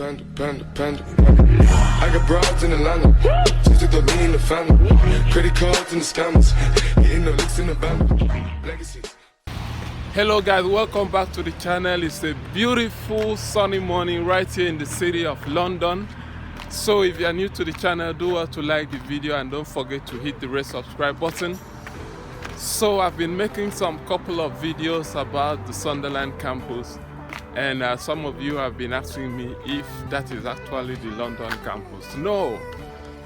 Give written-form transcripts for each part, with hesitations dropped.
I got broads in Atlanta, just took the lean in the family. Credit cards and the scammers, hitting the licks in the band. Legacies. Hello guys, welcome back to the channel. It's a beautiful sunny morning right here in the city of London. So if you are new to the channel, do well to like the video and don't forget to hit the red subscribe button. So I've been making some couple of videos about the Sunderland campus, and some of you have been asking me if that is actually the London campus. No,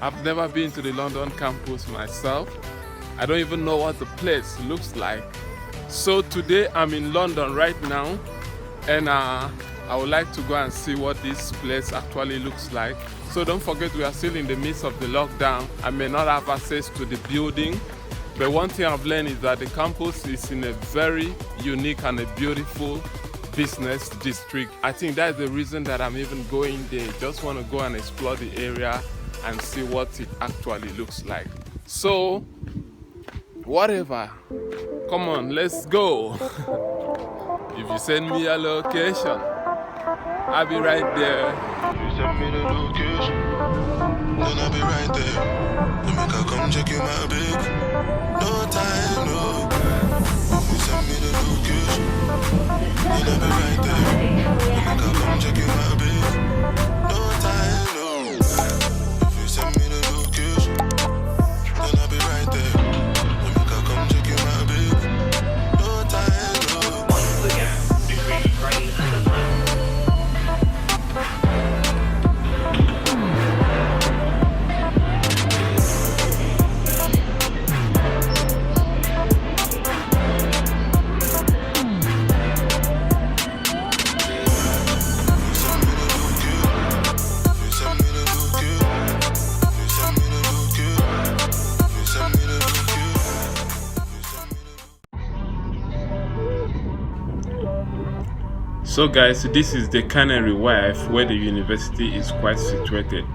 I've never been to the London campus myself. I don't even know what the place looks like. So today I'm in London right now, and I would like to go and see what this place actually looks like. So don't forget, we are still in the midst of the lockdown. I may not have access to the building, but one thing I've learned is that the campus is in a very unique and a beautiful business district. I think that's the reason that I'm even going there. Just want to go and explore the area and see what it actually looks like. So whatever, come on, let's go. If you send me a location, I'll be right there. If you send me the location, then I'll be right there. Let me come check you my big. No time, no. If you send me the location, then I'll be right there. Let me come check you my big. No time, no. If you send me the location, then I'll be right there. Let me come check you my big. No time, no. Once again, between Friday and the So guys, this is the Canary Wharf where the university is quite situated.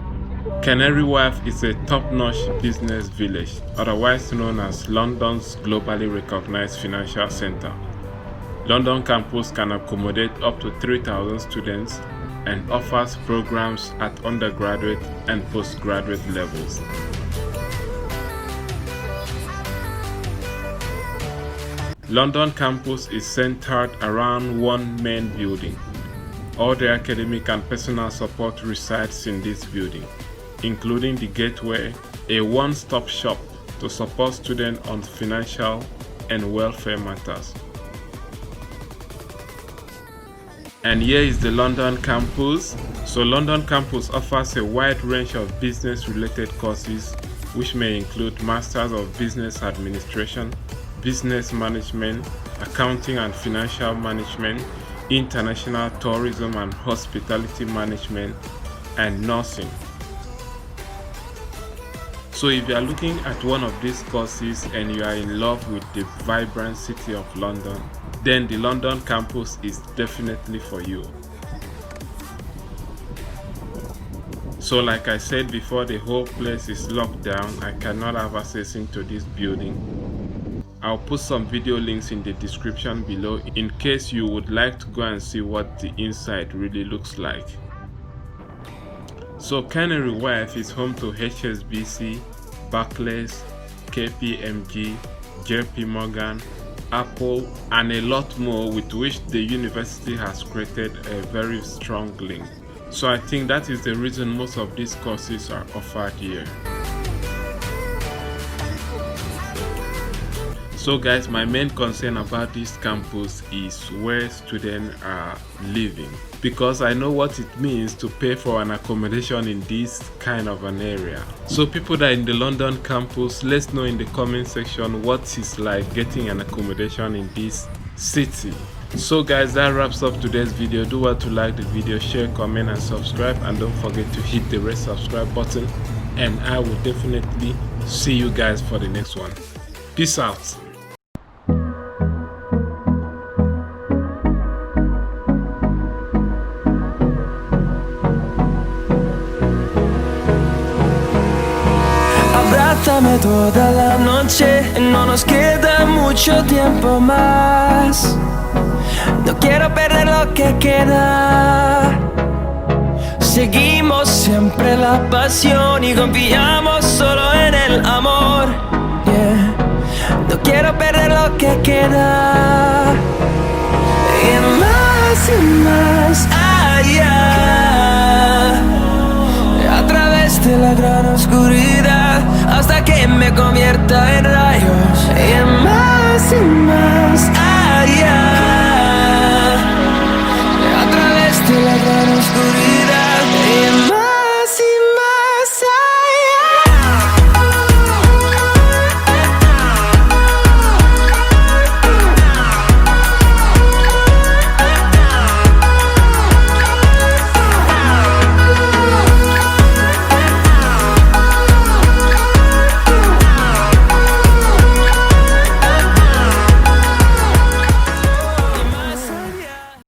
Canary Wharf is a top-notch business village, otherwise known as London's globally recognized financial center. London campus can accommodate up to 3,000 students and offers programs at undergraduate and postgraduate levels. London campus is centered around one main building. All the academic and personal support resides in this building, including the Gateway, a one-stop shop to support students on financial and welfare matters. And here is the London campus. So London campus offers a wide range of business-related courses, which may include Masters of Business Administration, Business Management, Accounting and Financial Management, International Tourism and Hospitality Management, and Nursing. So if you are looking at one of these courses and you are in love with the vibrant city of London, then the London campus is definitely for you. So like I said before, the whole place is locked down. I cannot have access into this building. I'll put some video links in the description below in case you would like to go and see what the inside really looks like. So Canary Wharf is home to HSBC, Barclays, KPMG, JP Morgan, Apple, and a lot more, with which the university has created a very strong link. So I think that is the reason most of these courses are offered here. So guys, my main concern about this campus is where students are living, because I know what it means to pay for an accommodation in this kind of an area. So people that are in the London campus, let's know in the comment section what it's like getting an accommodation in this city. So guys, that wraps up today's video. Do well to like the video, share, comment and subscribe, and don't forget to hit the red subscribe button, and I will definitely see you guys for the next one. Peace out. Abrázame toda la noche, no nos queda mucho tiempo más. No quiero perder lo que queda. seguimos siempre la pasión y confiamos solo en el amor. Yeah. No quiero perder lo que queda. Y más allá, a través de la gran oscuridad, hasta que me convierta en rayos. Y más